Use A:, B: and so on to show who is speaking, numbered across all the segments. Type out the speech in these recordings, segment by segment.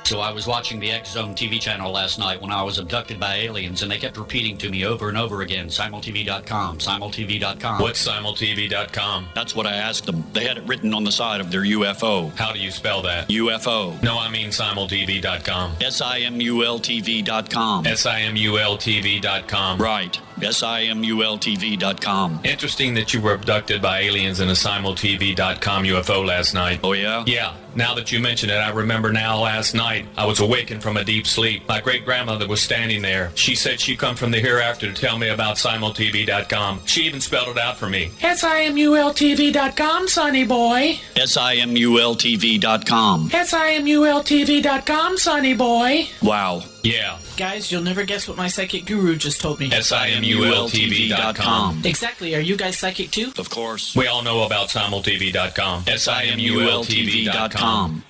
A: So I was watching the X Zone TV channel last night when I was abducted by aliens, and they kept repeating to me over and over again, simultv.com, simultv.com.
B: What's simultv.com?
A: That's what I asked them. They had it written on the side of their UFO.
B: How do you spell that?
A: UFO.
B: No, I mean simultv.com.
A: simultv.com.
B: simultv.com.
A: Right. simultv.com.
B: Interesting that you were abducted by aliens in a simultv.com UFO last night.
A: Oh, yeah?
B: Yeah. Now that you mention it, I remember now last night I was awakened from a deep sleep. My great-grandmother was standing there. She said she'd come from the hereafter to tell me about simultv.com. She even spelled it out for me.
C: simultv.com, sonny boy.
A: simultv.com.
C: simultv.com, sonny boy.
A: Wow.
B: Yeah.
C: Guys, you'll never guess what my psychic guru just told me.
B: simultv.com.
C: Exactly. Are you guys psychic too?
A: Of course.
B: We all know about simultv.com. simultv.com.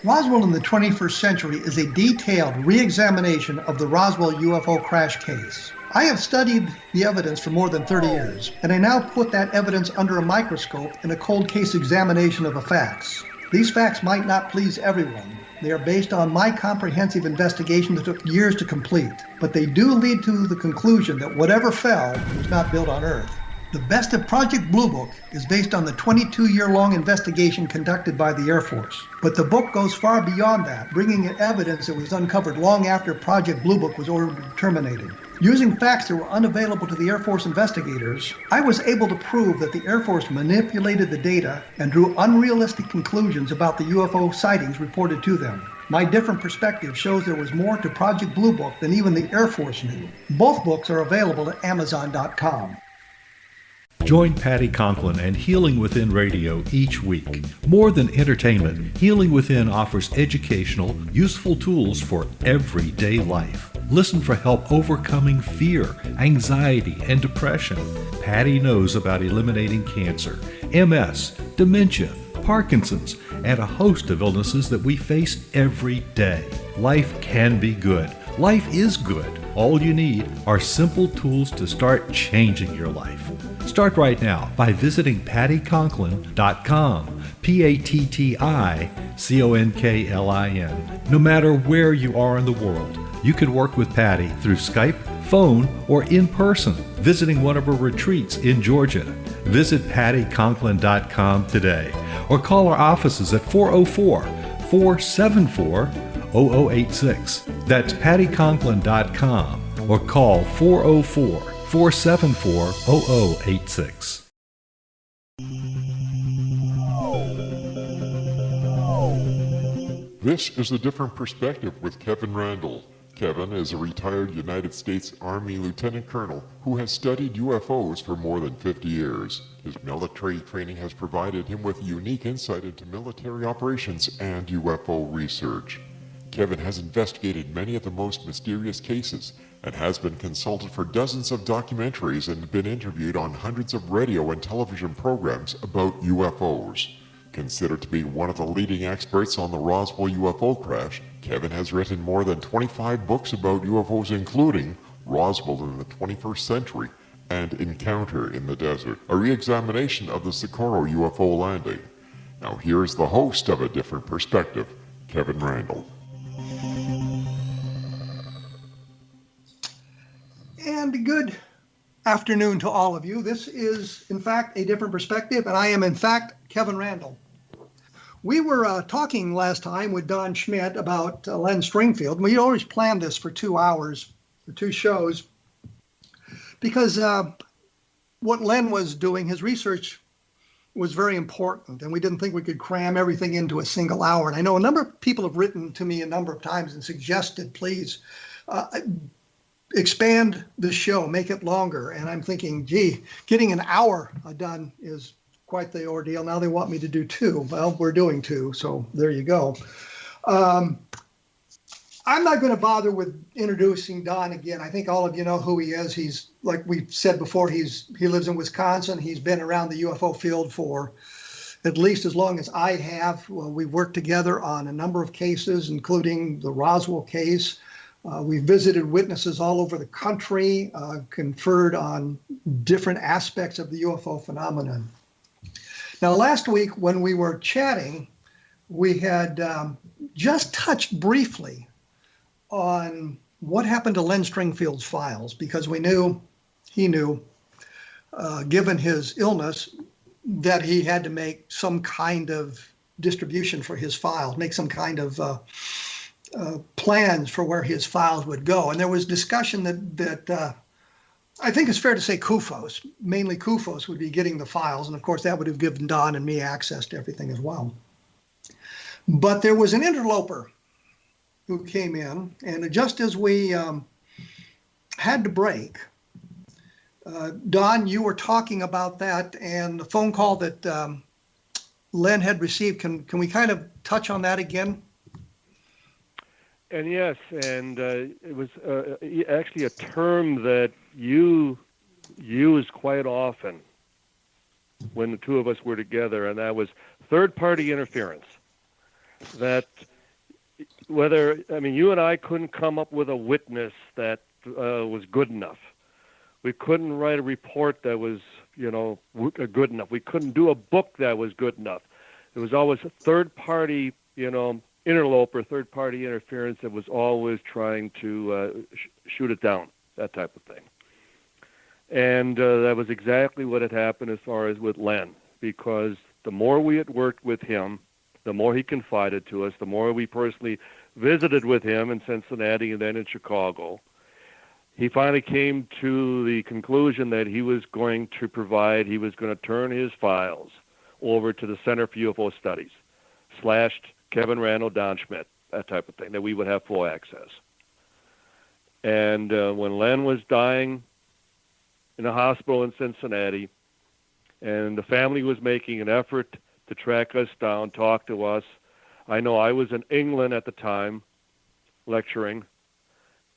D: Roswell in the 21st century is a detailed re-examination of the Roswell UFO crash case. I have studied the evidence for more than 30 years, and I now put that evidence under a microscope in a cold case examination of the facts. These facts might not please everyone. They are based on my comprehensive investigation that took years to complete, but they do lead to the conclusion that whatever fell was not built on Earth. The Best of Project Blue Book is based on the 22-year-long investigation conducted by the Air Force. But the book goes far beyond that, bringing in evidence that was uncovered long after Project Blue Book was ordered terminated. Using facts that were unavailable to the Air Force investigators, I was able to prove that the Air Force manipulated the data and drew unrealistic conclusions about the UFO sightings reported to them. My different perspective shows there was more to Project Blue Book than even the Air Force knew. Both books are available at Amazon.com.
E: Join Patty Conklin and Healing Within Radio each week. More than entertainment, Healing Within offers educational, useful tools for everyday life. Listen for help overcoming fear, anxiety, and depression. Patty knows about eliminating cancer, MS, dementia, Parkinson's, and a host of illnesses that we face every day. Life can be good. Life is good. All you need are simple tools to start changing your life. Start right now by visiting pattyconklin.com, PATTICONKLIN. No matter where you are in the world, you can work with Patty through Skype, phone, or in person, visiting one of her retreats in Georgia. Visit pattyconklin.com today or call our offices at 404-474-0086. That's pattyconklin.com or call 404-474-0086.
F: This is A Different Perspective with Kevin Randle. Kevin is a retired United States Army Lieutenant Colonel who has studied UFOs for more than 50 years. His military training has provided him with unique insight into military operations and UFO research. Kevin has investigated many of the most mysterious cases and has been consulted for dozens of documentaries and been interviewed on hundreds of radio and television programs about UFOs. Considered to be one of the leading experts on the Roswell UFO Crash, Kevin has written more than 25 books about UFOs, including Roswell in the 21st Century and Encounter in the Desert, a re-examination of the Socorro UFO landing. Now here's the host of A Different Perspective, Kevin Randle.
D: And good afternoon to all of you. This is, in fact, A Different Perspective, and I am, in fact, Kevin Randle. We were talking last time with Don Schmitt about LEN Springfield. We always planned this for 2 hours, for 2 shows, because what LEN was doing, his research was very important, and we didn't think we could cram everything into a single hour. And I know a number of people have written to me a number of times and suggested, please, expand the show, make it longer. And I'm thinking, gee, getting an hour done is quite the ordeal. Now they want me to do 2. Well, we're doing 2, so there you go. I'm not going to bother with introducing Don again. I think all of you know who he is. He's, like we've said before, he lives in Wisconsin. He's been around the UFO field for at least as long as I have. Well, we've worked together on a number of cases, including the Roswell case. We've visited witnesses all over the country, conferred on different aspects of the UFO phenomenon. Now, last week when we were chatting, we had just touched briefly on what happened to Len Stringfield's files, because he knew, given his illness, that he had to make some kind of distribution for his files, make some kind of plans for where his files would go. And there was discussion that I think it's fair to say CUFOS, mainly CUFOS, would be getting the files. And of course, that would have given Don and me access to everything as well. But there was an interloper who came in, and just as we had to break, Don, you were talking about that and the phone call that Len had received. Can we kind of touch on that again?
G: And yes, and it was actually a term that you used quite often when the two of us were together, and that was third-party interference. That you and I couldn't come up with a witness that was good enough. We couldn't write a report that was, good enough. We couldn't do a book that was good enough. It was always a third-party, interloper, third-party interference that was always trying to shoot it down, that type of thing. And that was exactly what had happened as far as with Len, because the more we had worked with him, the more he confided to us, the more we personally visited with him in Cincinnati and then in Chicago, he finally came to the conclusion that he was going to turn his files over to the Center for UFO Studies, / Kevin Randle, Don Schmitt, that type of thing, that we would have full access. And when Len was dying in a hospital in Cincinnati, and the family was making an effort to track us down, talk to us. I know I was in England at the time, lecturing,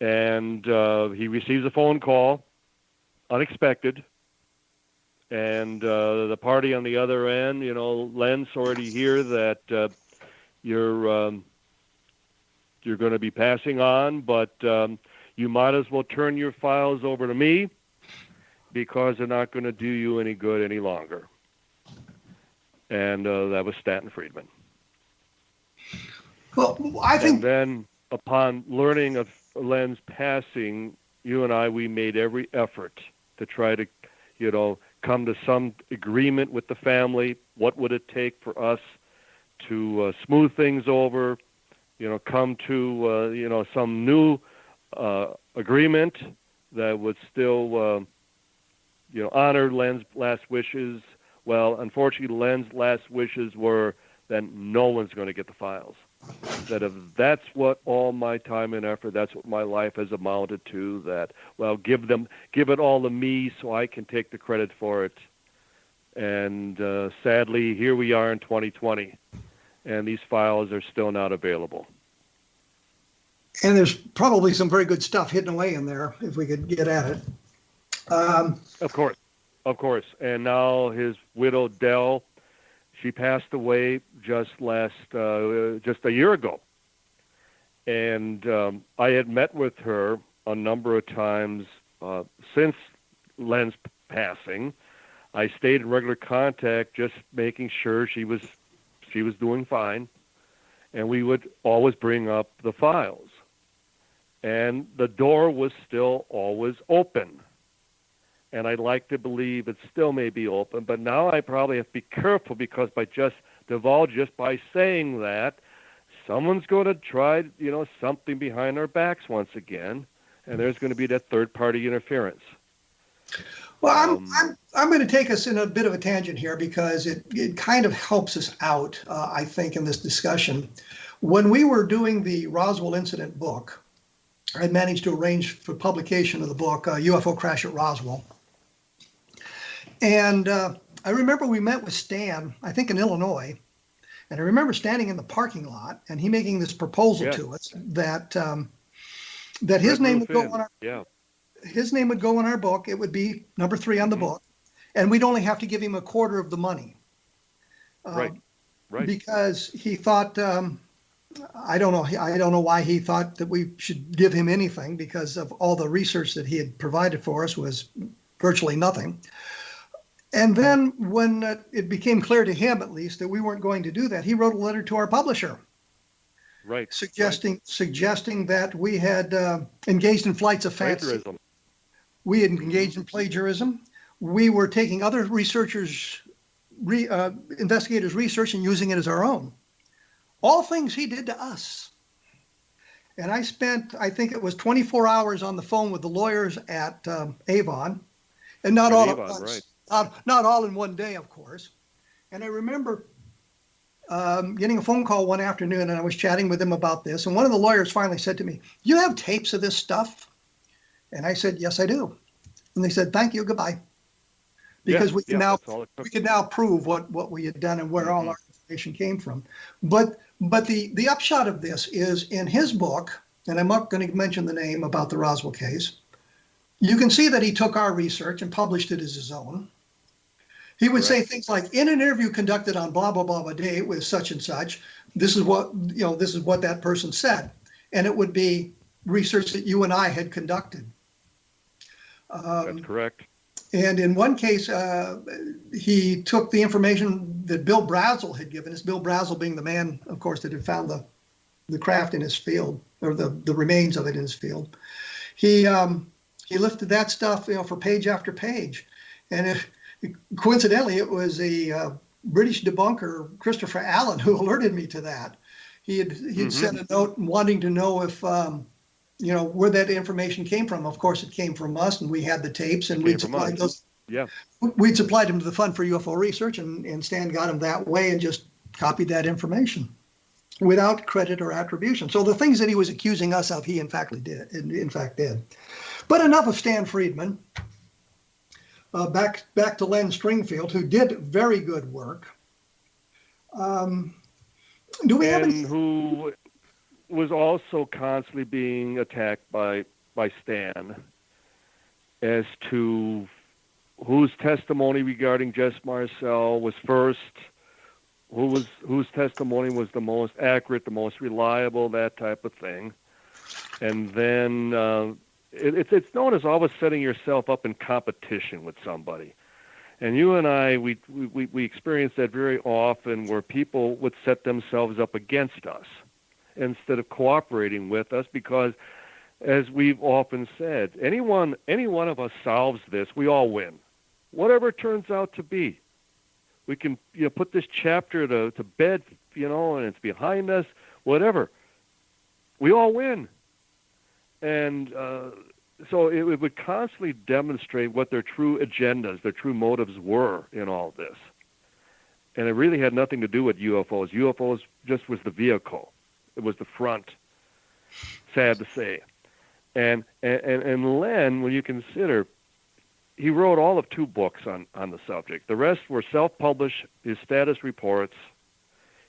G: and he receives a phone call, unexpected, and the party on the other end, Len, sorry to hear that you're going to be passing on, but you might as well turn your files over to me because they're not going to do you any good any longer. And that was Stanton Friedman.
D: Well, I think...
G: And then upon learning of Len's passing, you and we made every effort to try to, come to some agreement with the family. What would it take for us to smooth things over, come to, some new agreement that would still, honor Len's last wishes. Well, unfortunately, Len's last wishes were that no one's going to get the files. That if that's what all my time and effort, that's what my life has amounted to, that, well, give it all to me so I can take the credit for it. And sadly, here we are in 2020, and these files are still not available.
D: And there's probably some very good stuff hidden away in there if we could get at it.
G: Of course. And now his widow, Dell, she passed away just a year ago. And I had met with her a number of times since Len's passing. I stayed in regular contact, just making sure she was doing fine. And we would always bring up the files. And the door was still always open. And I'd like to believe it still may be open, but now I probably have to be careful because by saying that, someone's going to try, something behind our backs once again, and there's going to be that third-party interference.
D: Well, I'm going to take us in a bit of a tangent here because it kind of helps us out, I think, in this discussion. When we were doing the Roswell incident book, I managed to arrange for publication of the book, UFO Crash at Roswell. And I remember we met with Stan, I think in Illinois, and I remember standing in the parking lot and he making this proposal to us that his name would go on our book. It would be number 3 on the book, and we'd only have to give him a quarter of the money.
G: Right.
D: Because he thought, I don't know why he thought that we should give him anything, because of all the research that he had provided for us was virtually nothing. And then when it became clear to him, at least, that we weren't going to do that, he wrote a letter to our publisher.
G: Right.
D: Suggesting that we had engaged in flights of fancy.
G: Plagiarism.
D: We had engaged in plagiarism. We were taking other investigators' research and using it as our own. All things he did to us. And I spent, I think it was 24 hours on the phone with the lawyers at Avon, and not all at once. Right. Not all in one day, of course. And I remember getting a phone call one afternoon, and I was chatting with him about this. And one of the lawyers finally said to me, "You have tapes of this stuff?" And I said, "Yes, I do." And they said, "Thank you, goodbye." Because we can now prove what we had done and where all our information came from. But the upshot of this is in his book, and I'm not going to mention the name about the Roswell case, you can see that he took our research and published it as his own. He would say things like, in an interview conducted on blah, blah, blah, blah day with such and such, this is what that person said. And it would be research that you and I had conducted.
G: That's correct.
D: And in one case, he took the information that Bill Brazel had given us, Bill Brazel being the man, of course, that had found the craft in his field, or the remains of it in his field. He lifted that stuff, for page after page. And coincidentally, it was a British debunker, Christopher Allen, who alerted me to that. He had sent a note wanting to know if, where that information came from. Of course, it came from us, and we had the tapes, and we'd supplied those. Yeah. We'd supplied him to the Fund for UFO Research, and Stan got him that way and just copied that information without credit or attribution. So the things that he was accusing us of, he in fact did. But enough of Stan Friedman. Back to Len Springfield, who did very good work. Who
G: was also constantly being attacked by Stan as to whose testimony regarding Jess Marcel was first, whose testimony was the most accurate, the most reliable, that type of thing. And then it's known as always setting yourself up in competition with somebody. And you and I, we experience that very often, where people would set themselves up against us instead of cooperating with us, because, as we've often said, any one of us solves this, we all win. Whatever it turns out to be. We can put this chapter to bed, and it's behind us, whatever. We all win. And so it would constantly demonstrate what their true agendas, their true motives were in all this. And it really had nothing to do with UFOs. UFOs just was the vehicle. It was the front, sad to say. And Len, when you consider, he wrote all of 2 books on the subject. The rest were self-published, his status reports.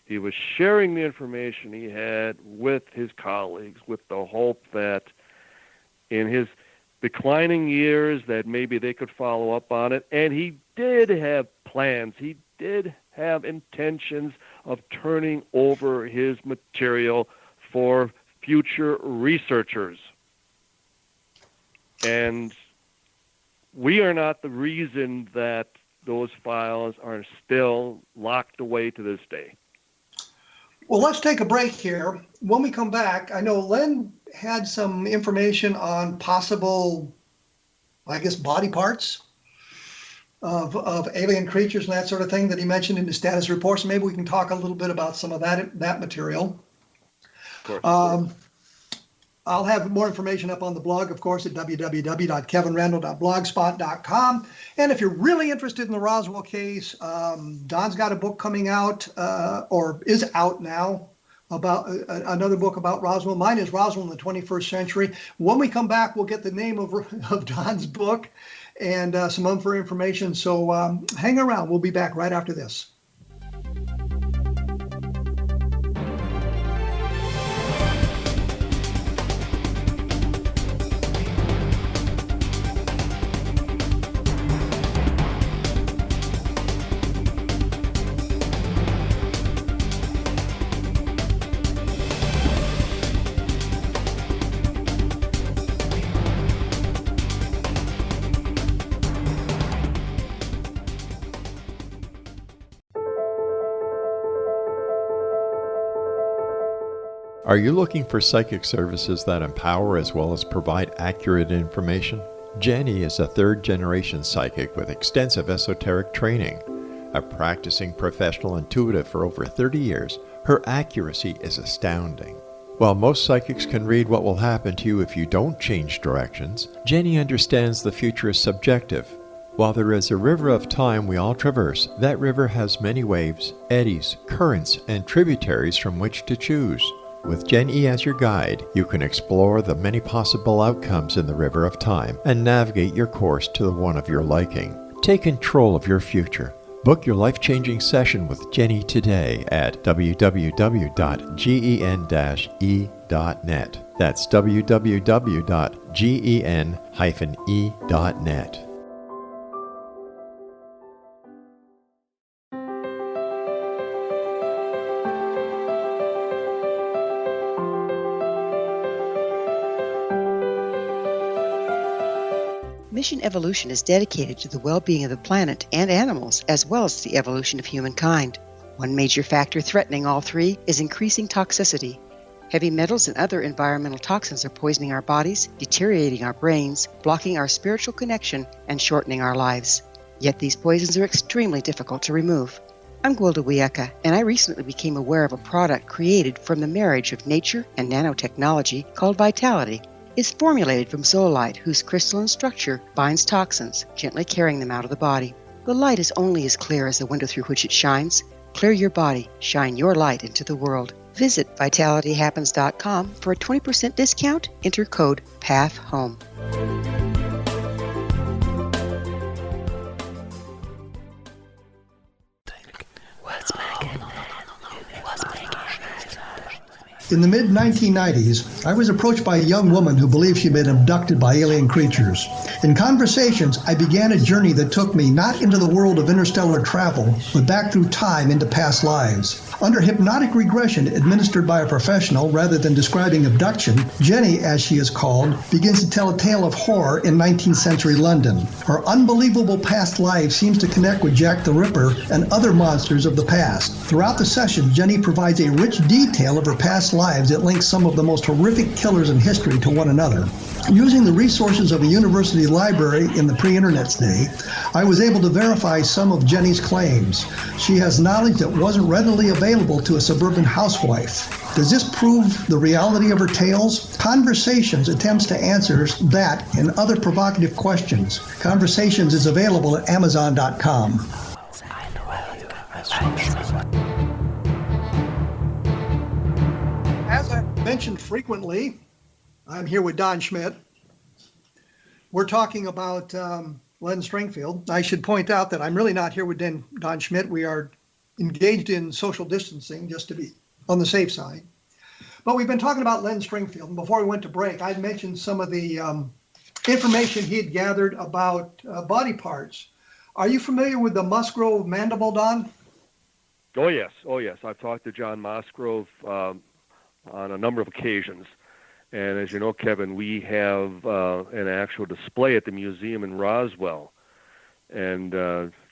G: He was sharing the information he had with his colleagues with the hope that in his declining years that maybe they could follow up on it. And he did have plans. He did have intentions of turning over his material for future researchers. And we are not the reason that those files are still locked away to this day.
D: Well, let's take a break here. When we come back, I know Len had some information on possible, body parts of alien creatures and that sort of thing that he mentioned in the status report. So maybe we can talk a little bit about some of that material. Of course. I'll have more information up on the blog, of course, at www.kevinrandle.blogspot.com. And if you're really interested in the Roswell case, Don's got a book coming out, or is out now, about another book about Roswell. Mine is Roswell in the 21st Century. When we come back, we'll get the name of Don's book and some other information. So hang around. We'll be back right after this.
H: Are you looking for psychic services that empower as well as provide accurate information? Jenny is a third-generation psychic with extensive esoteric training. A practicing professional intuitive for over 30 years, her accuracy is astounding. While most psychics can read what will happen to you if you don't change directions, Jenny understands the future is subjective. While there is a river of time we all traverse, that river has many waves, eddies, currents, and tributaries from which to choose. With Jenny as your guide, you can explore the many possible outcomes in the river of time and navigate your course to the one of your liking. Take control of your future. Book your life-changing session with Jenny today at www.gen-e.net. That's www.gen-e.net.
I: Mission Evolution is dedicated to the well-being of the planet and animals, as well as the evolution of humankind. One major factor threatening all three is increasing toxicity. Heavy metals and other environmental toxins are poisoning our bodies, deteriorating our brains, blocking our spiritual connection, and shortening our lives. Yet these poisons are extremely difficult to remove. I'm Gwilda Wiyaka, and I recently became aware of a product created from the marriage of nature and nanotechnology called Vitality. It's formulated from zoolite, whose crystalline structure binds toxins, gently carrying them out of the body. The light is only as clear as the window through which it shines. Clear your body, shine your light into the world. Visit vitalityhappens.com for a 20% discount. Enter code PATHHOME.
D: In the mid-1990s, I was approached by a young woman who believed she'd been abducted by alien creatures. In conversations, I began a journey that took me not into the world of interstellar travel, but back through time into past lives. Under hypnotic regression administered by a professional rather than describing abduction, Jenny, as she is called, begins to tell a tale of horror in 19th century London. Her unbelievable past life seems to connect with Jack the Ripper and other monsters of the past. Throughout the session, Jenny provides a rich detail of her past lives that links some of the most horrific killers in history to one another. Using the resources of a university library in the pre-internet's day, I was able to verify some of Jenny's claims. She has knowledge that wasn't readily available to a suburban housewife. Does this prove the reality of her tales? Conversations attempts to answer that and other provocative questions. Conversations is available at Amazon.com. As I mentioned frequently, I'm here with Don Schmitt. We're talking about Len Springfield. I should point out that I'm really not here with Don Schmitt. We are engaged in social distancing just to be on the safe side. But we've been talking about Len Springfield. And before we went to break, I'd mentioned some of the information he'd gathered about body parts. Are you familiar with the Musgrove mandible, Don?
G: Oh, yes. I've talked to John Musgrove on a number of occasions. And as you know, Kevin, we have an actual display at the museum in Roswell. And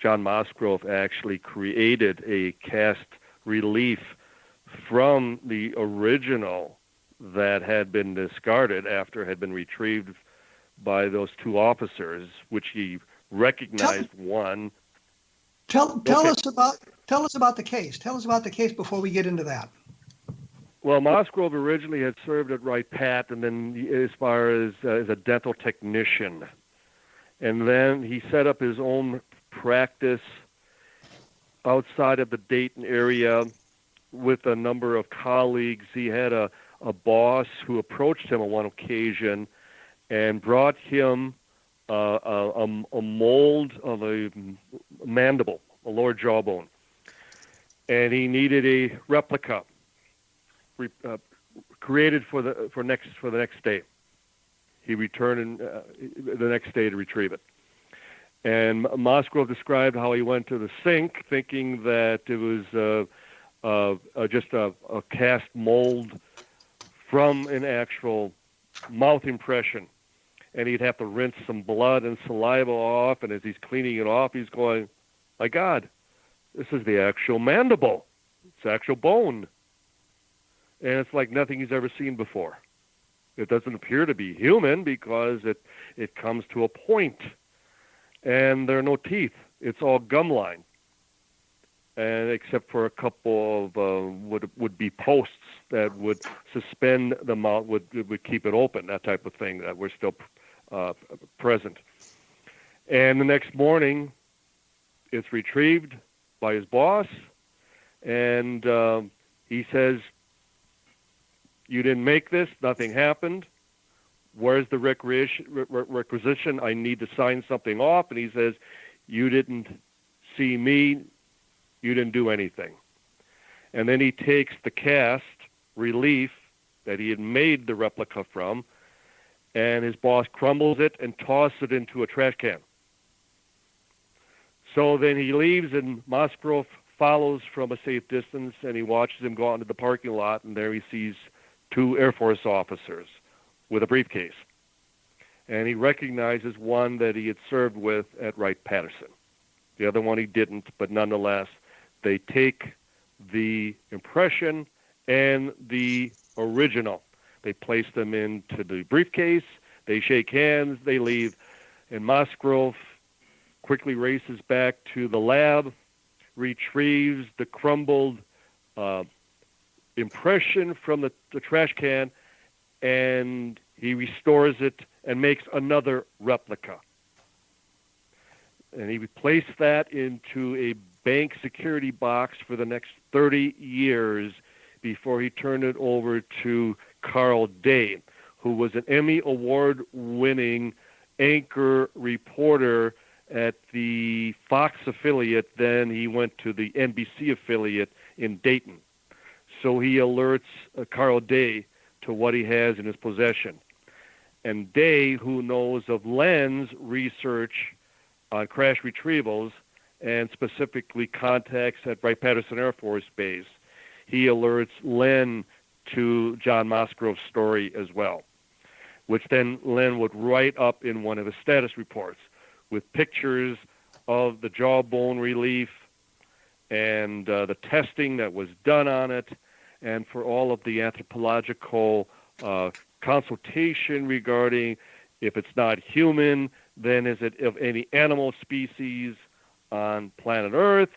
G: John Musgrove actually created a cast relief from the original that had been discarded after it had been retrieved by those two officers, which he recognized one.
D: Tell us about the case. Tell us about the case before we get into that.
G: Well, Musgrove originally had served at Wright Pat, and then as far as a dental technician. And then he set up his own practice outside of the Dayton area with a number of colleagues. He had a boss who approached him on one occasion and brought him a mold of a mandible, a lower jawbone. And he needed a replica created for the next day. He returned the next day to retrieve it. And Musgrove described how he went to the sink thinking that it was just a cast mold from an actual mouth impression. And he'd have to rinse some blood and saliva off, and as he's cleaning it off, he's going, my God, this is the actual mandible. It's actual bone. and it's like nothing he's ever seen before. It doesn't appear to be human because it comes to a point, and there are no teeth. It's all gum line, and except for a couple of would be posts that would suspend the mouth, would keep it open, that type of thing that were still present. And the next morning, it's retrieved by his boss, and he says, "You didn't make this. Nothing happened. Where's the requisition? I need to sign something off." And he says, "You didn't see me. You didn't do anything." And then he takes the cast relief that he had made the replica from, and his boss crumbles it and tosses it into a trash can. So then he leaves, and Musgrove follows from a safe distance, and he watches him go out into the parking lot, and there he sees 2 Air Force officers with a briefcase. And he recognizes one that he had served with at Wright-Patterson. The other one he didn't, but nonetheless, they take the impression and the original. They place them into the briefcase, they shake hands, they leave, and Musgrove quickly races back to the lab, retrieves the crumbled impression from the trash can, and he restores it and makes another replica. And he placed that into a bank security box for the next 30 years before he turned it over to Carl Day, who was an Emmy Award-winning anchor reporter at the Fox affiliate. Then he went to the NBC affiliate in Dayton. So he alerts Carl Day to what he has in his possession. And Day, who knows of LEN's research on crash retrievals and specifically contacts at Wright-Patterson Air Force Base, he alerts LEN to John Musgrove's story as well, which then LEN would write up in one of his status reports with pictures of the jawbone relief and the testing that was done on it, and for all of the anthropological consultation regarding if it's not human, then is it of any animal species on planet Earth,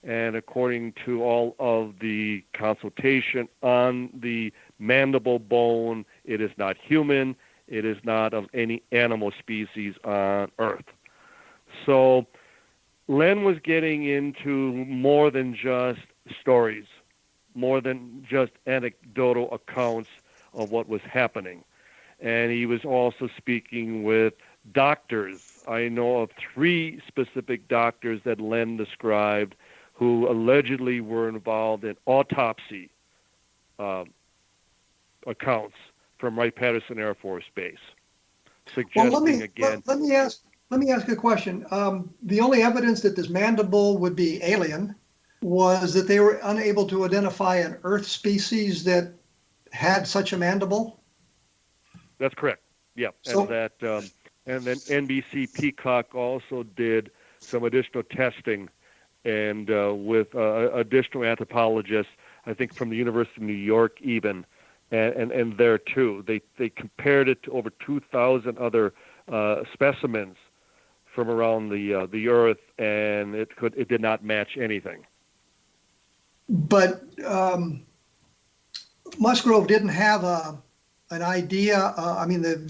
G: and according to all of the consultation on the mandible bone, it is not human, it is not of any animal species on Earth. So Len was getting into more than just stories, more than just anecdotal accounts of what was happening. And he was also speaking with doctors. I know of 3 specific doctors that Len described who allegedly were involved in autopsy accounts from Wright-Patterson Air Force Base, suggesting
D: let me ask a question. The only evidence that this mandible would be alien was that they were unable to identify an Earth species that had such a mandible.
G: That's correct. Yeah, and then NBC Peacock also did some additional testing, and with additional anthropologists, I think from the University of New York even, and there too, they compared it to over 2,000 other specimens from around the Earth, and it did not match anything.
D: But Musgrove didn't have an idea.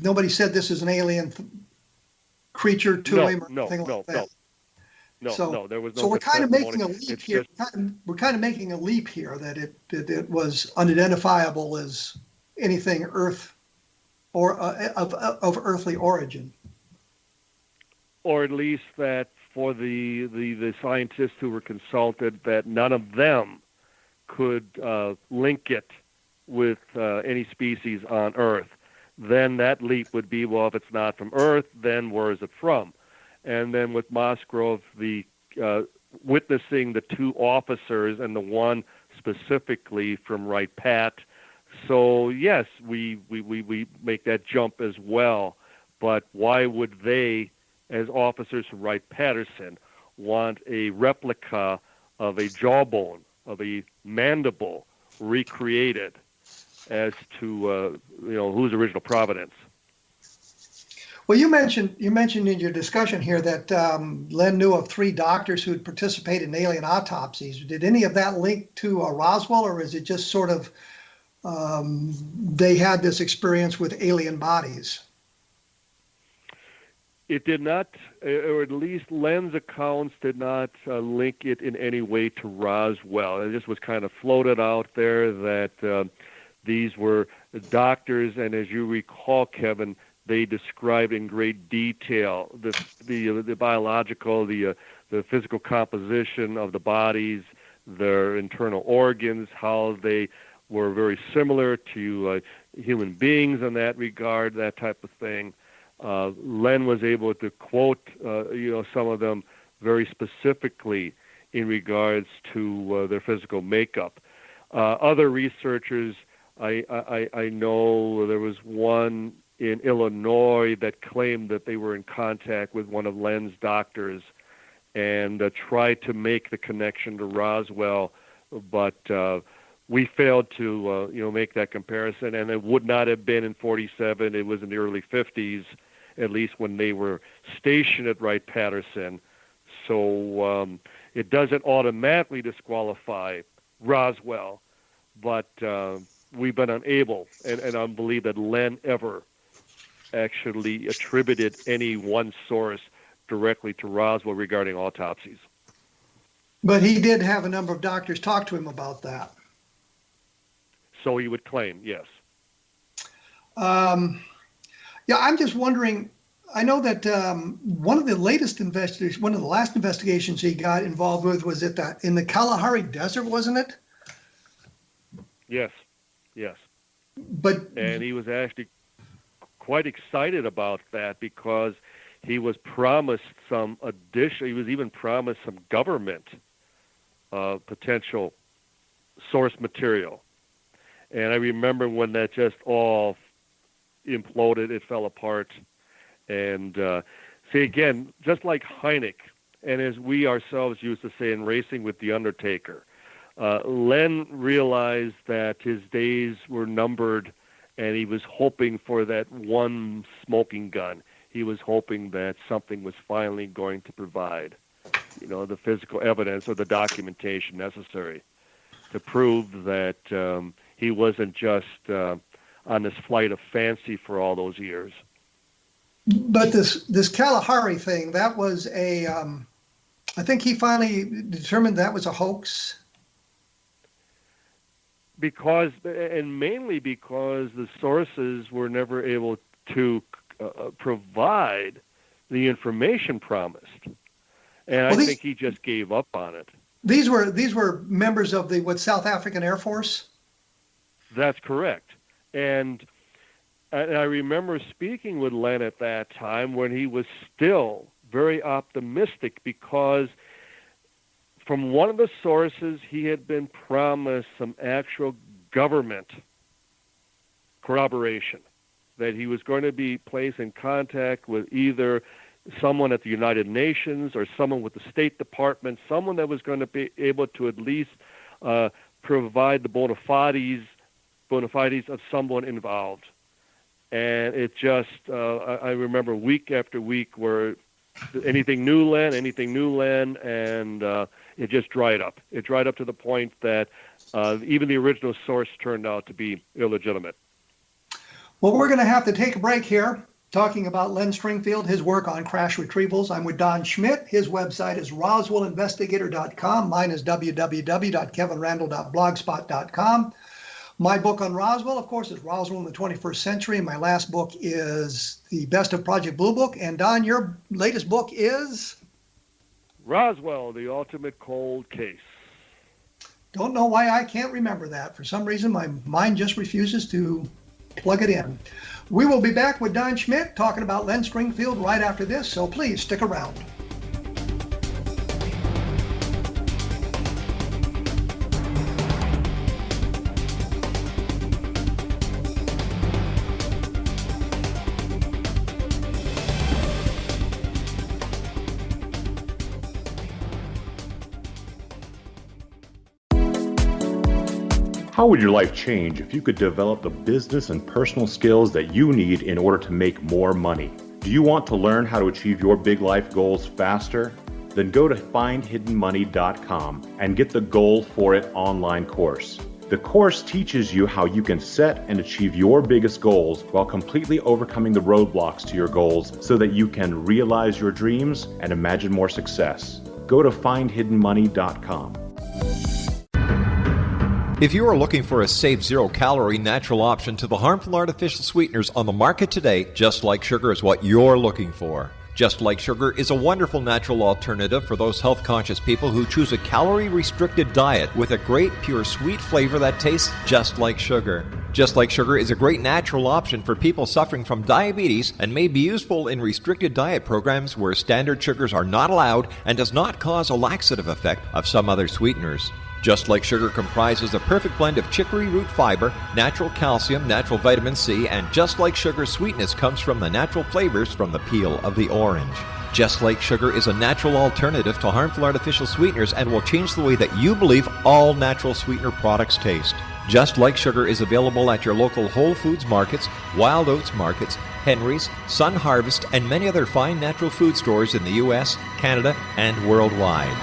D: Nobody said this is an alien creature to him or anything like that.
G: No, there was no.
D: So we're kind of making a leap here. We're kind of making a leap here that it was unidentifiable as anything Earth or of earthly origin.
G: Or at least that for the scientists who were consulted, that none of them could link it with any species on Earth. Then that leap would be, well, if it's not from Earth, then where is it from? And then with Musgrove, the witnessing the 2 officers and the one specifically from Wright-Pat. So yes, we make that jump as well. But why would they, as officers from Wright-Patterson, want a replica of a jawbone, of a mandible, recreated? as to whose original provenance.
D: Well, you mentioned in your discussion here that Len knew of 3 doctors who had participated in alien autopsies. Did any of that link to Roswell, or is it just sort of they had this experience with alien bodies?
G: It did not, or at least Len's accounts did not link it in any way to Roswell. It just was kind of floated out there that these were doctors, and as you recall, Kevin, they described in great detail the biological, the physical composition of the bodies, their internal organs, how they were very similar to human beings in that regard, that type of thing. Len was able to quote, some of them very specifically in regards to their physical makeup. Other researchers, I know there was one in Illinois that claimed that they were in contact with one of Len's doctors and tried to make the connection to Roswell, but we failed to make that comparison, and it would not have been in 47. It was in the early 50s, at least when they were stationed at Wright-Patterson. So it doesn't automatically disqualify Roswell, but we've been unable, and I believe that Len ever actually attributed any one source directly to Roswell regarding autopsies.
D: But he did have a number of doctors talk to him about that.
G: So he would claim, yes.
D: I'm just wondering, I know that one of the last investigations he got involved with was in the Kalahari Desert, wasn't it?
G: Yes.
D: And
G: he was actually quite excited about that because he was promised some additional, he was even promised some government potential source material. And I remember when that just all imploded, it fell apart. And see, again, just like Hynek, and as we ourselves used to say in Racing with the Undertaker, Len realized that his days were numbered, and he was hoping for that one smoking gun. He was hoping that something was finally going to provide, the physical evidence or the documentation necessary to prove that he wasn't just on this flight of fancy for all those years.
D: But this Kalahari thing, that was I think he finally determined that was a hoax. Mainly because the sources were never able to provide the information promised. And I think he just gave up on it. These were members of the South African Air Force?
G: That's correct. And I remember speaking with Len at that time when he was still very optimistic because from one of the sources he had been promised some actual government corroboration, that he was going to be placed in contact with either someone at the United Nations or someone with the State Department, someone that was going to be able to at least provide the bona fides of someone involved. And it just, I remember week after week where anything new, Len, and it just dried up. It dried up to the point that even the original source turned out to be illegitimate.
D: Well, we're going to have to take a break here, talking about Len Stringfield, his work on crash retrievals. I'm with Don Schmitt. His website is roswellinvestigator.com. Mine is www.kevinrandle.blogspot.com. My book on Roswell, of course, is Roswell in the 21st Century. My last book is The Best of Project Blue Book. And Don, your latest book is?
G: Roswell, The Ultimate Cold Case.
D: Don't know why I can't remember that. For some reason, my mind just refuses to plug it in. We will be back with Don Schmitt talking about Len Stringfield right after this, so please stick around.
J: How would your life change if you could develop the business and personal skills that you need in order to make more money? Do you want to learn how to achieve your big life goals faster? Then go to findhiddenmoney.com and get the Goal for It online course. The course teaches you how you can set and achieve your biggest goals while completely overcoming the roadblocks to your goals so that you can realize your dreams and imagine more success. Go to findhiddenmoney.com.
H: If you are looking for a safe, zero-calorie natural option to the harmful artificial sweeteners on the market today, Just Like Sugar is what you're looking for. Just Like Sugar is a wonderful natural alternative for those health-conscious people who choose a calorie-restricted diet with a great, pure, sweet flavor that tastes just like sugar. Just Like Sugar is a great natural option for people suffering from diabetes and may be useful in restricted diet programs where standard sugars are not allowed and does not cause a laxative effect of some other sweeteners. Just Like Sugar comprises a perfect blend of chicory root fiber, natural calcium, natural vitamin C, and Just Like Sugar's sweetness comes from the natural flavors from the peel of the orange. Just Like Sugar is a natural alternative to harmful artificial sweeteners and will change the way that you believe all natural sweetener products taste. Just Like Sugar is available at your local Whole Foods markets, Wild Oats markets, Henry's, Sun Harvest, and many other fine natural food stores in the U.S., Canada, and worldwide.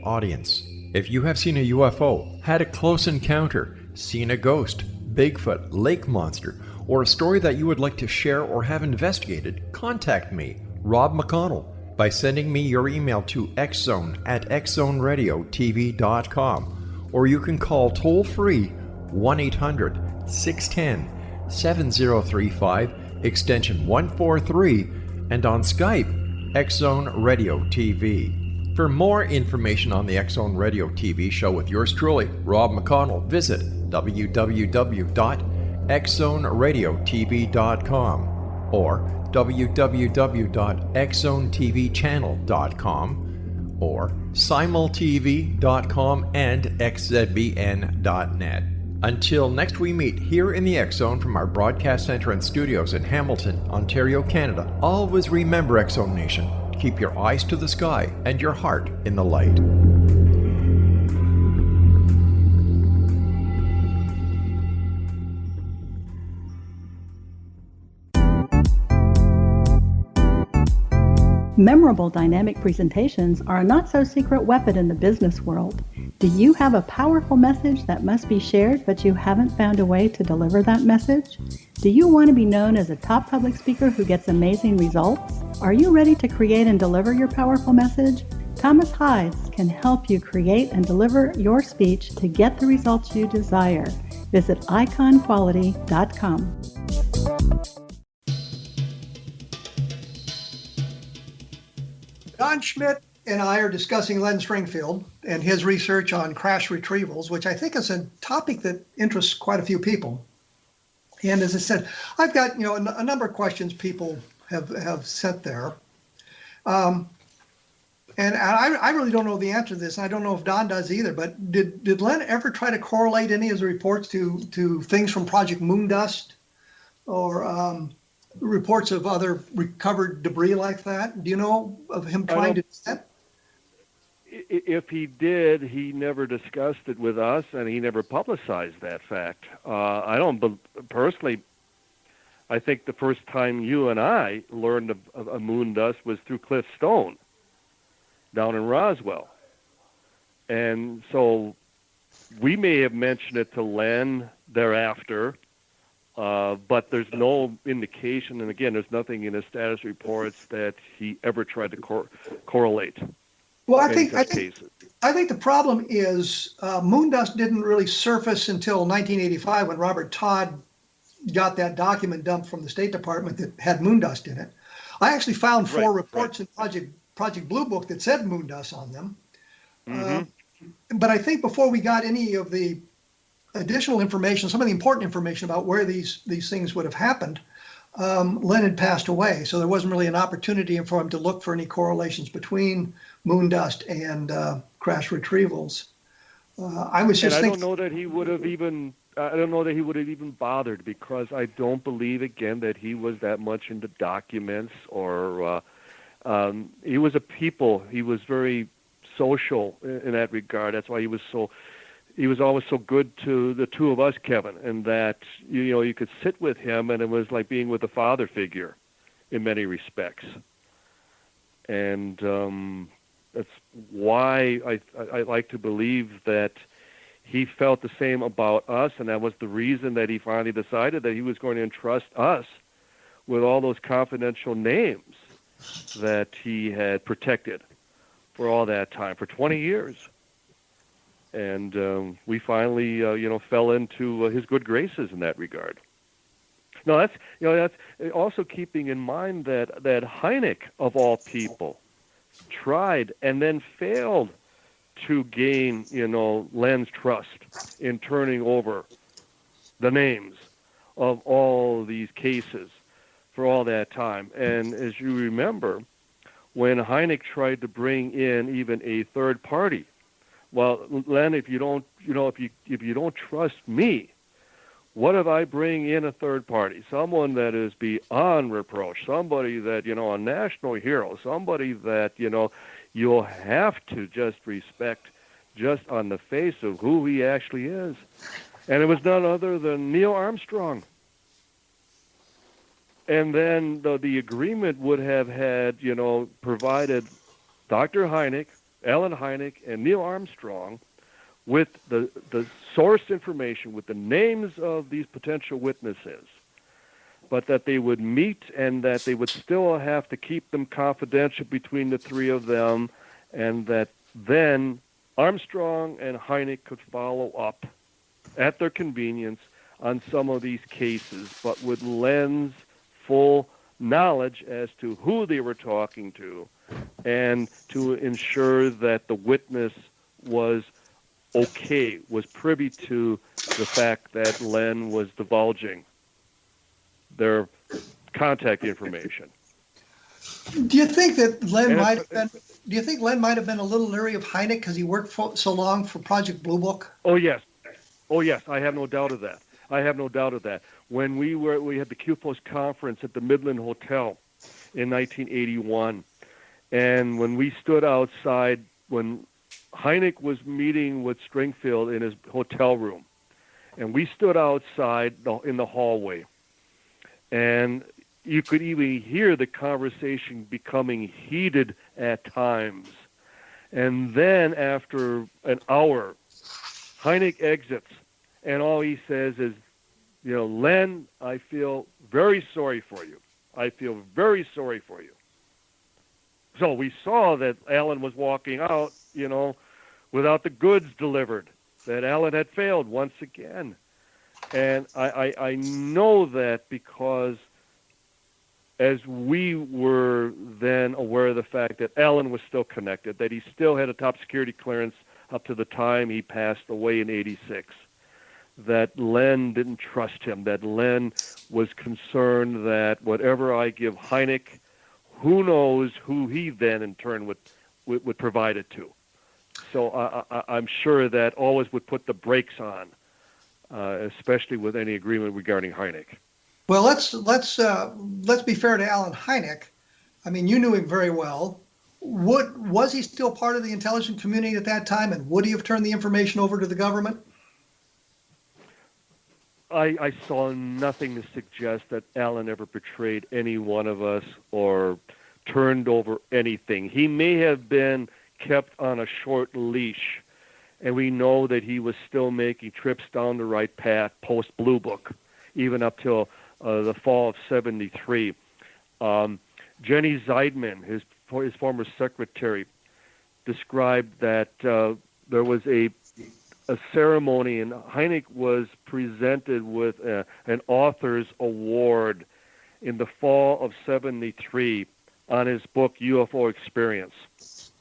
H: Audience. If you have seen a UFO, had a close encounter, seen a ghost, Bigfoot, lake monster, or a story that you would like to share or have investigated, contact me, Rob McConnell, by sending me your email to xzone@xzoneradiotv.com, or you can call toll-free 1-800-610-7035, extension 143, and on Skype, Xzone Radio TV. For more information on the Xzone Radio TV show with yours truly, Rob McConnell, visit www.xzoneradiotv.com or www.xzonetvchannel.com or simultv.com and xzbn.net. Until next we meet here in the X-Zone from our broadcast center and studios in Hamilton, Ontario, Canada, always remember, X-Zone Nation, keep your eyes to the sky and your heart in the light.
K: Memorable dynamic presentations are a not-so-secret weapon in the business world. Do you have a powerful message that must be shared, but you haven't found a way to deliver that message? Do you want to be known as a top public speaker who gets amazing results? Are you ready to create and deliver your powerful message? Thomas Hides can help you create and deliver your speech to get the results you desire. Visit iconquality.com.
D: Don Schmitt and I are discussing Len Springfield and his research on crash retrievals, which I think is a topic that interests quite a few people. And as I said, I've got a number of questions people have sent there. And I really don't know the answer to this, and I don't know if Don does either, but did Len ever try to correlate any of the reports to things from Project Moondust or reports of other recovered debris like that? Do you know of him trying to do that?
G: If he did, he never discussed it with us, and he never publicized that fact. Personally, I think the first time you and I learned of Moondust was through Cliff Stone down in Roswell. And so we may have mentioned it to Len thereafter, but there's no indication, and again, there's nothing in his status reports that he ever tried to correlate.
D: Well, I think the problem is Moondust didn't really surface until 1985 when Robert Todd got that document dumped from the State Department that had Moondust in it. I actually found four reports in Project Blue Book that said Moondust on them. Mm-hmm. But I think before we got any of the additional information, some of the important information about where these things would have happened, Len had passed away, so there wasn't really an opportunity for him to look for any correlations between Moondust and crash retrievals. I don't know that he would have even. I don't know that he would have even bothered, because I don't believe, again, that he was that much into documents or he was a people. He was very
G: social in that regard. That's why he was always so good to the two of us, Kevin, and that, you could sit with him and it was like being with a father figure in many respects. And that's why I like to believe that he felt the same about us, and that was the reason that he finally decided that he was going to entrust us with all those confidential names that he had protected for all that time, for 20 years. And we finally, fell into his good graces in that regard. Now, that's also keeping in mind that Hynek, of all people, tried and then failed to gain, Len's trust in turning over the names of all these cases for all that time. And as you remember, when Hynek tried to bring in even a third party, well, Len, if you don't trust me, what if I bring in a third party, someone that is beyond reproach, somebody that, a national hero, somebody that, you'll have to just respect just on the face of who he actually is. And it was none other than Neil Armstrong. And then the agreement would have had, provided Dr. Hynek, Alan Hynek, and Neil Armstrong with the source information, with the names of these potential witnesses, but that they would meet and that they would still have to keep them confidential between the three of them, and that then Armstrong and Hynek could follow up at their convenience on some of these cases, but with Len's full knowledge as to who they were talking to, and to ensure that the witness was privy to the fact that Len was divulging their contact information.
D: Do you think that Len might have been? Do you think Len might have been a little leery of Hynek because he worked so long for Project Blue Book?
G: Oh yes, I have no doubt of that. When we had the QPOS conference at the Midland Hotel in 1981, and when we stood outside, when Hynek was meeting with Springfield in his hotel room, and we stood outside in the hallway, and you could even hear the conversation becoming heated at times. And then after an hour, Hynek exits, and all he says is, Len, I feel very sorry for you. I feel very sorry for you. So we saw that Alan was walking out, without the goods delivered, that Alan had failed once again. And I know that because as we were then aware of the fact that Alan was still connected, that he still had a top security clearance up to the time he passed away in 86, that Len didn't trust him, that Len was concerned that whatever I give Hynek, who knows who he then in turn would provide it to. So I'm sure that always would put the brakes on, especially with any agreement regarding Hynek.
D: Well, let's be fair to Alan Hynek. I mean, you knew him very well. Was he still part of the intelligence community at that time, and would he have turned the information over to the government?
G: I saw nothing to suggest that Alan ever betrayed any one of us or turned over anything. He may have been kept on a short leash, and we know that he was still making trips down the right path post Blue Book, even up till the fall of 73. Jenny Zeidman, his former secretary, described that there was a ceremony, and Hynek was presented with an author's award in the fall of 73 on his book UFO Experience.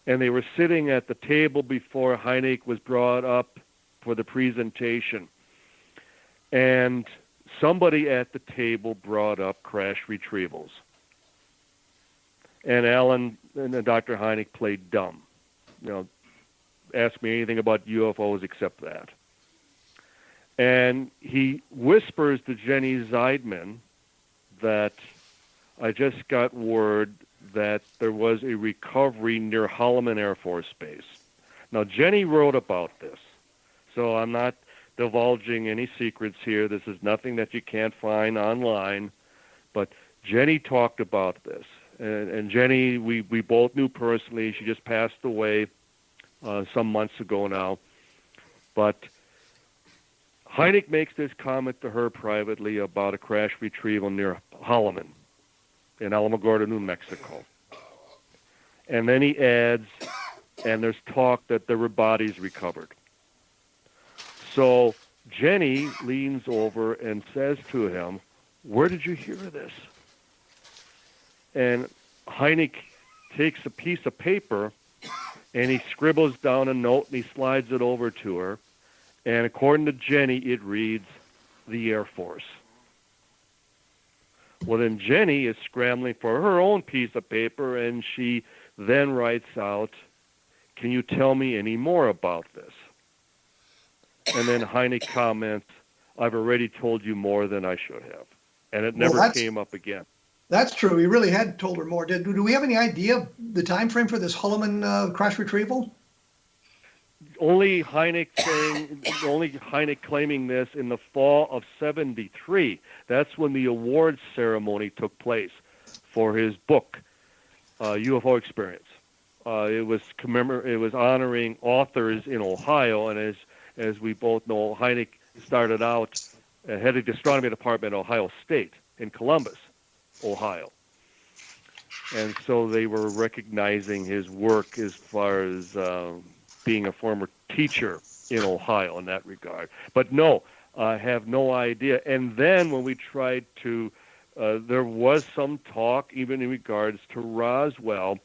G: And they were sitting at the table before Hynek was brought up for the presentation. And somebody at the table brought up Crash Retrievals. And Alan and Dr. Hynek played dumb. Ask me anything about UFOs except that. And he whispers to Jenny Zeidman that I just got word that there was a recovery near Holloman Air Force Base. Now, Jenny wrote about this, so I'm not divulging any secrets here. This is nothing that you can't find online, but Jenny talked about this. And Jenny, we both knew personally. She just passed away some months ago now. But Hynek makes this comment to her privately about a crash retrieval near Holloman in Alamogordo, New Mexico. And then he adds, and there's talk that there were bodies recovered. So Jenny leans over and says to him, "Where did you hear this?" And Hynek takes a piece of paper and he scribbles down a note and he slides it over to her. And according to Jenny, it reads, "The Air Force." Well, then Jenny is scrambling for her own piece of paper, and she then writes out, "Can you tell me any more about this?" And then Hynek comments, "I've already told you more than I should have." And it never came up again.
D: That's true. He really had told her more. Do we have any idea of the time frame for this Holloman crash retrieval?
G: Only Hynek claiming this in the fall of '73. That's when the awards ceremony took place for his book, UFO Experience. It was honoring authors in Ohio, and as we both know, Hynek started out heading the astronomy department at Ohio State in Columbus, Ohio. And so they were recognizing his work as far as being a former teacher in Ohio in that regard. But no, I have no idea. And then when we tried to, there was some talk, even in regards to Roswell,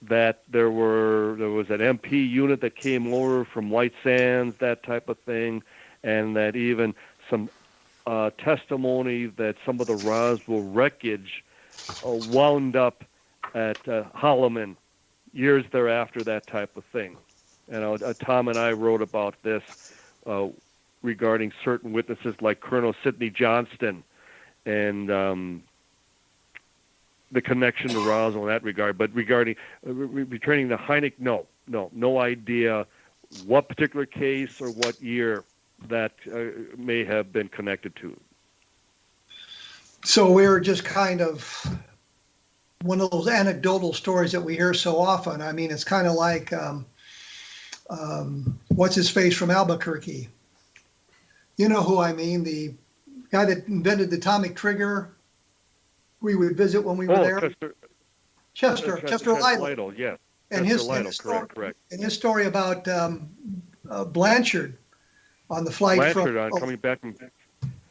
G: that there was an MP unit that came over from White Sands, that type of thing, and that even some testimony that some of the Roswell wreckage wound up at Holloman years thereafter, that type of thing. And Tom and I wrote about this regarding certain witnesses like Colonel Sidney Johnston and the connection to Roswell in that regard. But regarding returning to Hynek, no idea what particular case or what year that may have been connected to.
D: So we're just kind of one of those anecdotal stories that we hear so often. I mean, it's kind of like, what's his face from Albuquerque? You know who I mean, the guy that invented the atomic trigger. We would visit when we were there. Chester Lytle.
G: Yes.
D: And his story,
G: correct.
D: And his story about Blanchard on the flight
G: coming back from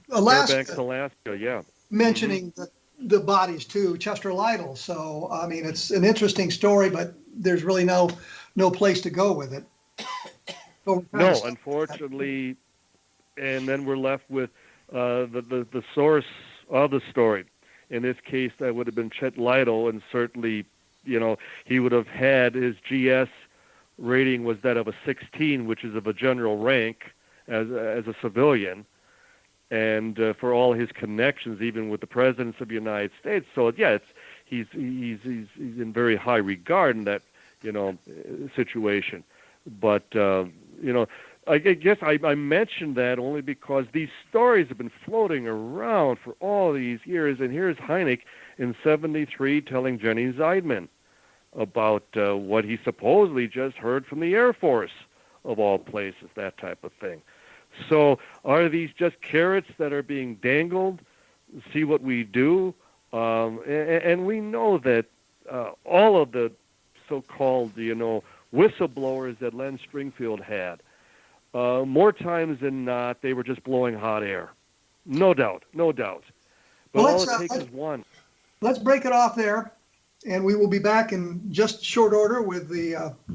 D: Alaska,
G: yeah.
D: Mentioning the bodies too, Chester Lytle. So I mean, it's an interesting story, but there's really no place to go with it.
G: No, unfortunately, and then we're left with the source of the story. In this case, that would have been Chet Lytle, and certainly, he would have had his GS rating was that of a 16, which is of a general rank as a civilian, and for all his connections, even with the presidents of the United States. So yeah, he's in very high regard in that situation. But I guess I mentioned that only because these stories have been floating around for all these years, and here's Hynek in '73 telling Jenny Zeidman about what he supposedly just heard from the Air Force, of all places, that type of thing. So are these just carrots that are being dangled? See what we do? And we know that all of the so-called, whistleblowers that Len Springfield had, more times than not, they were just blowing hot air. No doubt. But all it takes is one.
D: Let's break it off there, and we will be back in just short order with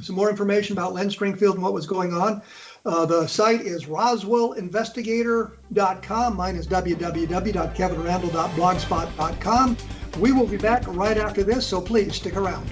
D: some more information about Len Springfield and what was going on. The site is roswellinvestigator.com. Mine is www.kevinrandle.blogspot.com. We will be back right after this, so please stick around.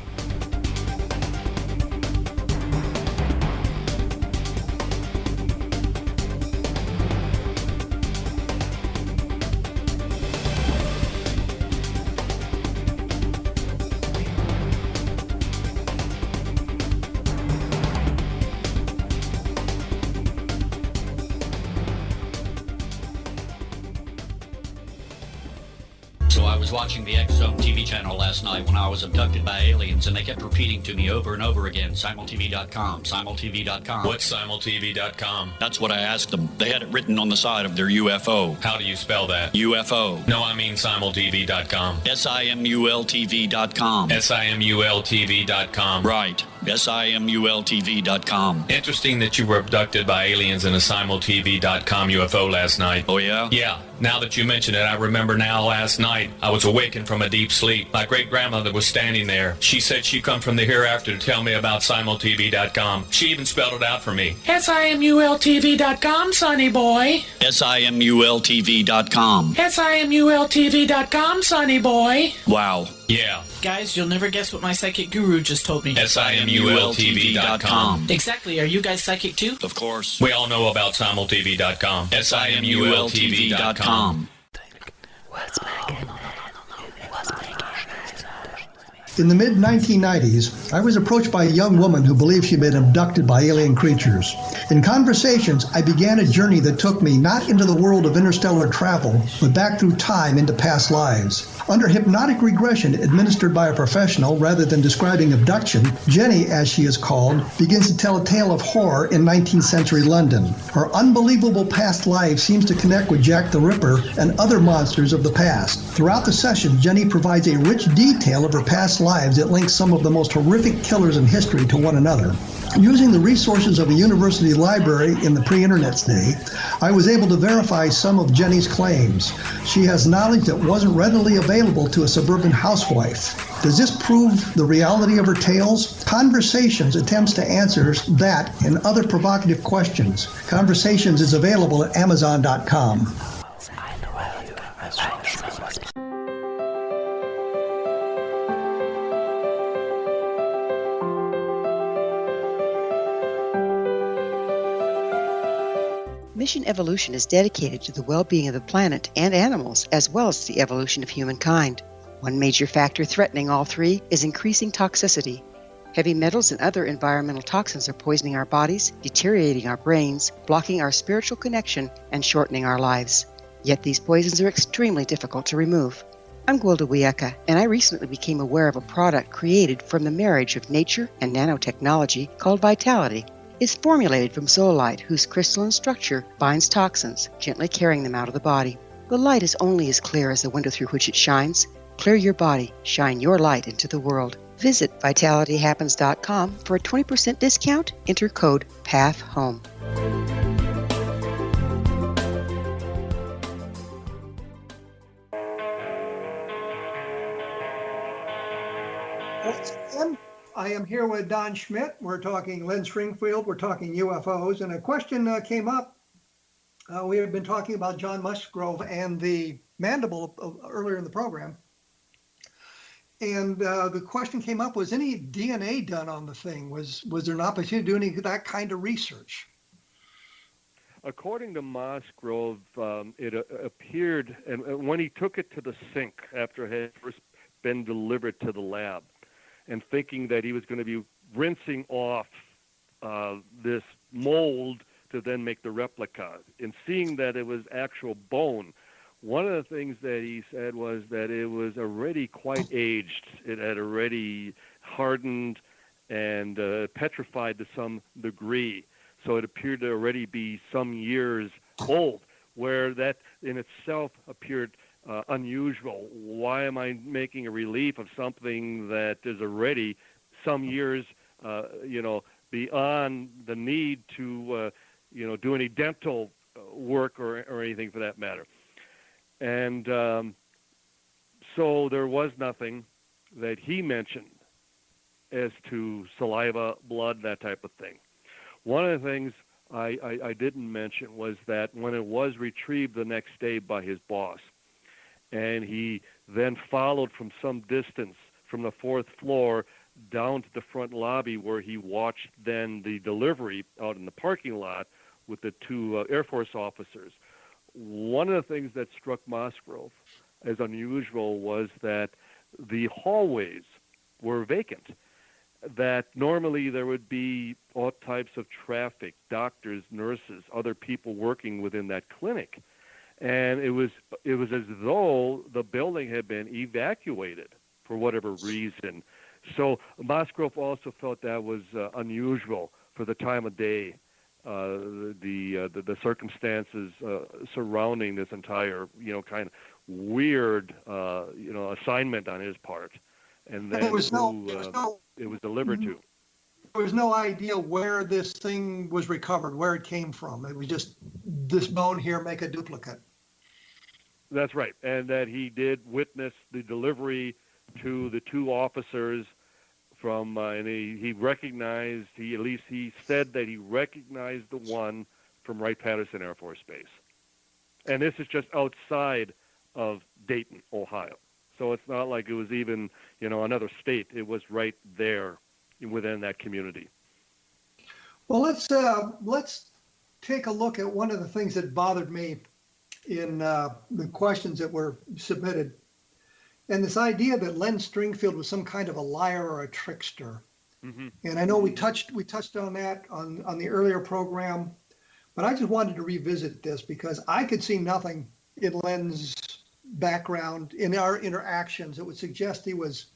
A: was watching the X Zone TV channel last night when I was abducted by aliens, and they kept repeating to me over and over again, simultv.com, simultv.com.
B: What's simultv.com?
A: That's what I asked them. They had it written on the side of their UFO.
B: How do you spell that?
A: UFO.
B: No, I mean simultv.com.
A: simultv.com.
B: simultv.com.
A: Right. simultv.com.
B: Interesting that you were abducted by aliens in a simultv.com UFO last night.
A: Oh, yeah?
B: Yeah. Now that you mention it, I remember now last night I was awakened from a deep sleep. My great-grandmother was standing there. She said she come from the hereafter to tell me about simultv.com. She even spelled it out for me.
C: simultv.com, sonny boy.
A: simultv.com.
C: simultv.com, sonny boy.
A: Wow.
B: Yeah.
C: Guys, you'll never guess what my psychic guru just told me.
B: simultv.com.
C: Exactly. Are you guys psychic too?
A: Of course.
B: We all know about simultv.com. simultv.com.
D: In the mid-1990s, I was approached by a young woman who believed she'd been abducted by alien creatures. In conversations, I began a journey that took me not into the world of interstellar travel, but back through time into past lives. Under hypnotic regression administered by a professional rather than describing abduction, Jenny, as she is called, begins to tell a tale of horror in 19th century London. Her unbelievable past life seems to connect with Jack the Ripper and other monsters of the past. Throughout the session, Jenny provides a rich detail of her past lives that links some of the most horrific killers in history to one another. Using the resources of a university library in the pre-internet day, I was able to verify some of Jenny's claims. She has knowledge that wasn't readily available to a suburban housewife. Does this prove the reality of her tales? Conversations attempts to answer that and other provocative questions. Conversations is available at Amazon.com.
I: Mission Evolution is dedicated to the well-being of the planet and animals, as well as the evolution of humankind. One major factor threatening all three is increasing toxicity. Heavy metals and other environmental toxins are poisoning our bodies, deteriorating our brains, blocking our spiritual connection, and shortening our lives. Yet these poisons are extremely difficult to remove. I'm Gwilda Wiyaka, and I recently became aware of a product created from the marriage of nature and nanotechnology called Vitality. It's formulated from zoolite, whose crystalline structure binds toxins, gently carrying them out of the body. The light is only as clear as the window through which it shines. Clear your body, shine your light into the world. Visit vitalityhappens.com for a 20% discount. Enter code PATHHOME.
D: I am here with Don Schmitt. We're talking Len Springfield. We're talking UFOs. And a question came up. We have been talking about John Musgrove and the mandible earlier in the program. And the question came up, was any DNA done on the thing? Was there an opportunity to do any of that kind of research?
G: According to Musgrove, it appeared, and when he took it to the sink after it had first been delivered to the lab, and thinking that he was going to be rinsing off this mold to then make the replica, and seeing that it was actual bone, one of the things that he said was that it was already quite aged. It had already hardened and petrified to some degree. So it appeared to already be some years old, where that in itself appeared unusual. Why am I making a relief of something that is already some years, beyond the need to, do any dental work or anything for that matter? And so there was nothing that he mentioned as to saliva, blood, that type of thing. One of the things I didn't mention was that when it was retrieved the next day by his boss, and he then followed from some distance from the fourth floor down to the front lobby where he watched then the delivery out in the parking lot with the two Air Force officers. One of the things that struck Musgrove as unusual was that the hallways were vacant, that normally there would be all types of traffic, doctors, nurses, other people working within that clinic. And it was as though the building had been evacuated for whatever reason. So Musgrove also felt that was unusual for the time of day, the circumstances surrounding this entire, kind of weird, assignment on his part, and then it was delivered to.
D: There was no idea where this thing was recovered, where it came from. It was just this bone here, make a duplicate.
G: That's right, and that he did witness the delivery to the two officers from, and he recognized, he said that he recognized the one from Wright-Patterson Air Force Base. And this is just outside of Dayton, Ohio. So it's not like it was even, another state. It was right there within that community.
D: Well, let's take a look at one of the things that bothered me in the questions that were submitted. And this idea that Len Stringfield was some kind of a liar or a trickster. Mm-hmm. And I know we touched on that on the earlier program, but I just wanted to revisit this because I could see nothing in Len's background, in our interactions, that would suggest he was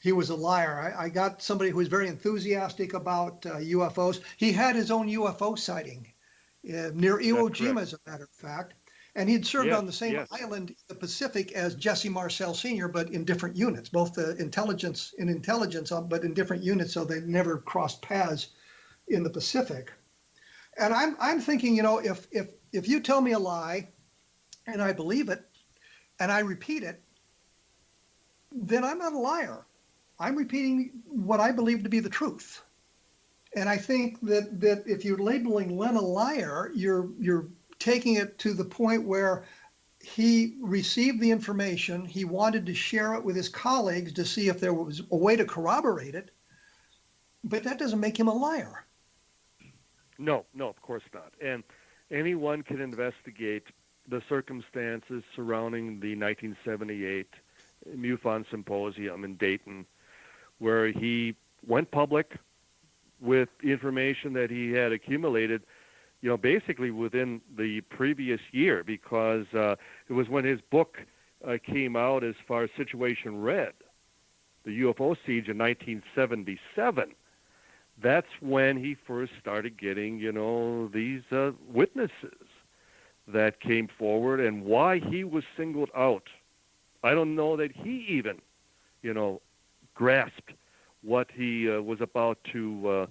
D: a liar. I got somebody who was very enthusiastic about UFOs. He had his own UFO sighting near Iwo Jima, as a matter of fact. And he'd served on the same island in the Pacific as Jesse Marcel Sr., but in different units, both the intelligence, but in different units, so they never crossed paths in the Pacific. And I'm thinking, if you tell me a lie and I believe it and I repeat it, then I'm not a liar. I'm repeating what I believe to be the truth. And I think that if you're labeling Len a liar, you're taking it to the point where he received the information, he wanted to share it with his colleagues to see if there was a way to corroborate it, but that doesn't make him a liar.
G: No, of course not. And anyone can investigate the circumstances surrounding the 1978 MUFON Symposium in Dayton, where he went public with information that he had accumulated basically within the previous year, because it was when his book came out as far as Situation Red, the UFO Siege in 1977. That's when he first started getting, these witnesses that came forward, and why he was singled out. I don't know that he even, grasped what he was about to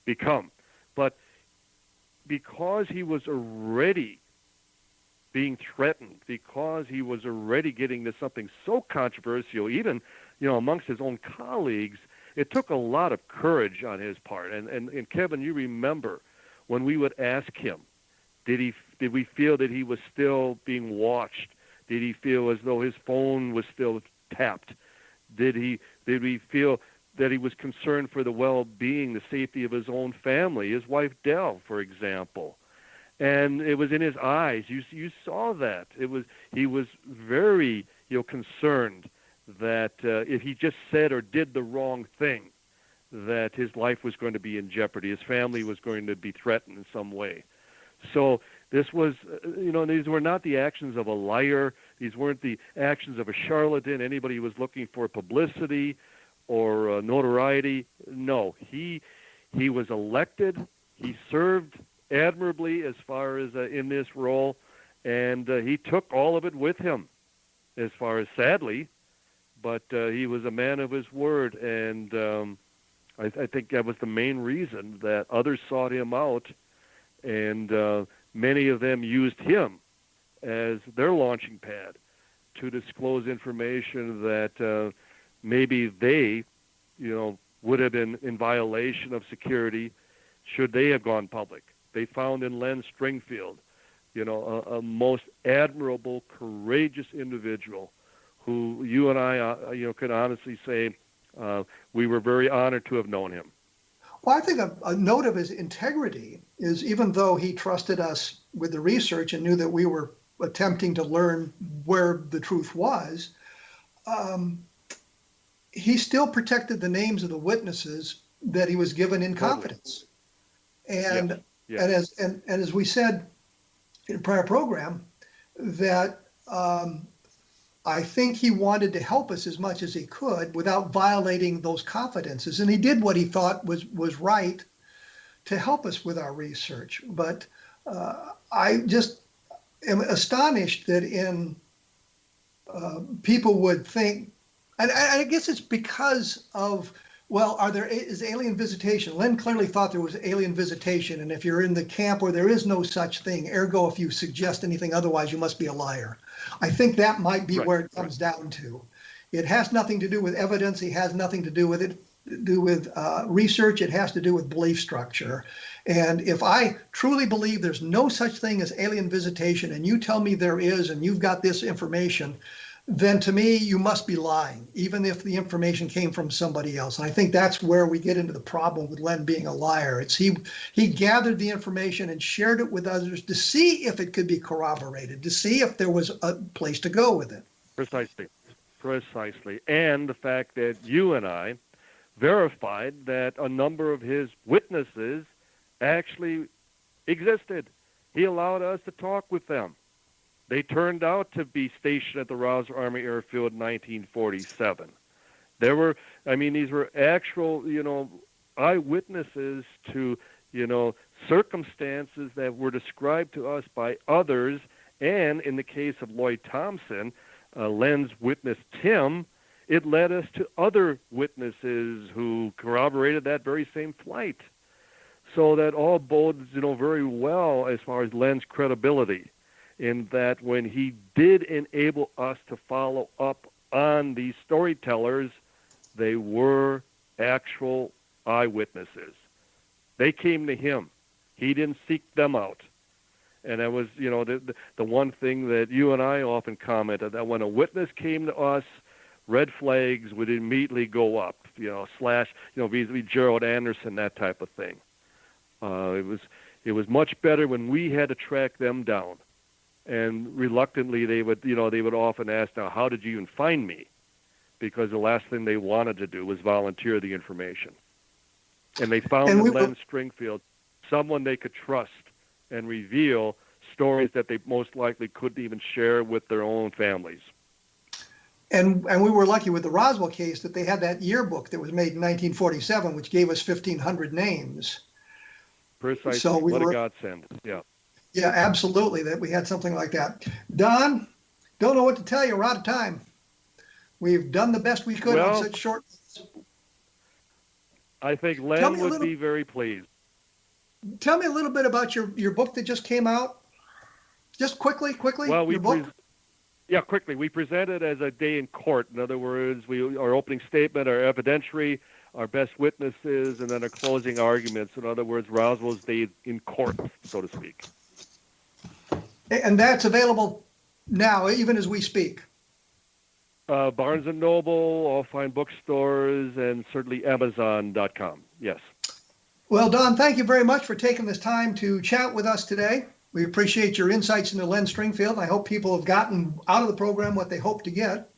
G: become. But because he was already being threatened, because he was already getting to something so controversial, even, amongst his own colleagues, it took a lot of courage on his part. And Kevin, you remember when we would ask him, did we feel that he was still being watched? Did he feel as though his phone was still tapped? Did we feel that he was concerned for the well-being, the safety of his own family, his wife Dell, for example? And it was in his eyes. You saw that. He was very concerned that if he just said or did the wrong thing, that his life was going to be in jeopardy. His family was going to be threatened in some way. So this was, these were not the actions of a liar. These weren't the actions of a charlatan, anybody who was looking for publicity or notoriety. No, he was elected. He served admirably as far as in this role, and he took all of it with him, as far as sadly, but he was a man of his word, and I think that was the main reason that others sought him out, and many of them used him as their launching pad to disclose information that maybe they, would have been in violation of security should they have gone public. They found in Len Stringfield, a most admirable, courageous individual who you and I, could honestly say we were very honored to have known him.
D: Well, I think a note of his integrity is, even though he trusted us with the research and knew that we were attempting to learn where the truth was, he still protected the names of the witnesses that he was given in confidence. And as we said in a prior program that I think he wanted to help us as much as he could without violating those confidences. And he did what he thought was right to help us with our research. But I just am astonished that people would think, and I guess it's because of, well, is alien visitation? Len clearly thought there was alien visitation, and if you're in the camp where there is no such thing, ergo, if you suggest anything otherwise, you must be a liar. I think that might be where it comes down to. It has nothing to do with evidence. It has nothing to do with research. It has to do with belief structure. And if I truly believe there's no such thing as alien visitation, and you tell me there is, and you've got this information, then to me, you must be lying, even if the information came from somebody else. And I think that's where we get into the problem with Len being a liar. It's he gathered the information and shared it with others to see if it could be corroborated, to see if there was a place to go with it.
G: Precisely. And the fact that you and I verified that a number of his witnesses actually existed. He allowed us to talk with them. They turned out to be stationed at the Roswell Army Airfield in 1947. These were actual, eyewitnesses to, circumstances that were described to us by others. And in the case of Lloyd Thompson, Len's witness Tim, it led us to other witnesses who corroborated that very same flight. So that all bodes, very well as far as Len's credibility, in that when he did enable us to follow up on these storytellers, they were actual eyewitnesses. They came to him. He didn't seek them out. And that was, the one thing that you and I often commented, that when a witness came to us, red flags would immediately go up, vis-a-vis Gerald Anderson, that type of thing. It was much better when we had to track them down. And reluctantly, they would often ask, now, how did you even find me? Because the last thing they wanted to do was volunteer the information. And they found in Len Stringfield someone they could trust and reveal stories that they most likely couldn't even share with their own families.
D: And we were lucky with the Roswell case that they had that yearbook that was made in 1947, which gave us 1,500 names.
G: Precisely.
D: So
G: what a godsend. Yeah.
D: Yeah, absolutely, that we had something like that. Don, don't know what to tell you. We're out of time. We've done the best we could on such short.
G: I think Len would be very pleased.
D: Tell me a little bit about your book that just came out. Just quickly,
G: well,
D: your book.
G: Quickly. We present it as a day in court. In other words, our opening statement, our evidentiary, our best witnesses, and then our closing arguments. In other words, Roswell's day in court, so to speak.
D: And that's available now, even as we speak.
G: Barnes & Noble, all fine bookstores, and certainly Amazon.com. Yes.
D: Well, Don, thank you very much for taking this time to chat with us today. We appreciate your insights into Len Stringfield. I hope people have gotten out of the program what they hope to get.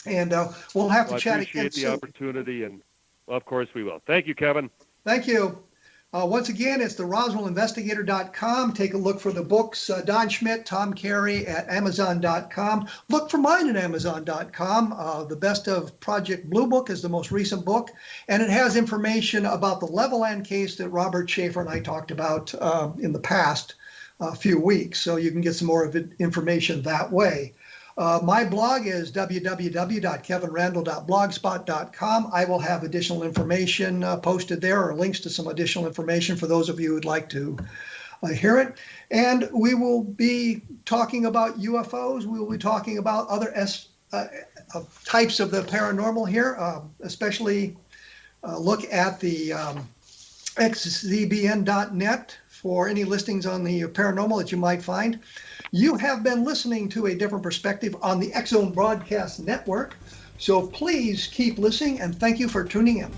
D: And we'll have to chat again soon.
G: I appreciate the opportunity, and of course we will. Thank you, Kevin.
D: Thank you. Once again, it's the RoswellInvestigator.com. Take a look for the books, Don Schmitt, Tom Carey at Amazon.com. Look for mine at Amazon.com. The Best of Project Blue Book is the most recent book, and it has information about the LEN case that Robert Schaefer and I talked about in the past few weeks, so you can get some more information that way. My blog is www.kevinrandle.blogspot.com. I will have additional information posted there, or links to some additional information for those of you who'd like to hear it. And we will be talking about UFOs. We will be talking about other types of the paranormal here, especially look at the xzbn.net for any listings on the paranormal that you might find. You have been listening to A Different Perspective on the X Zone Broadcast Network, so please keep listening, and thank you for tuning in.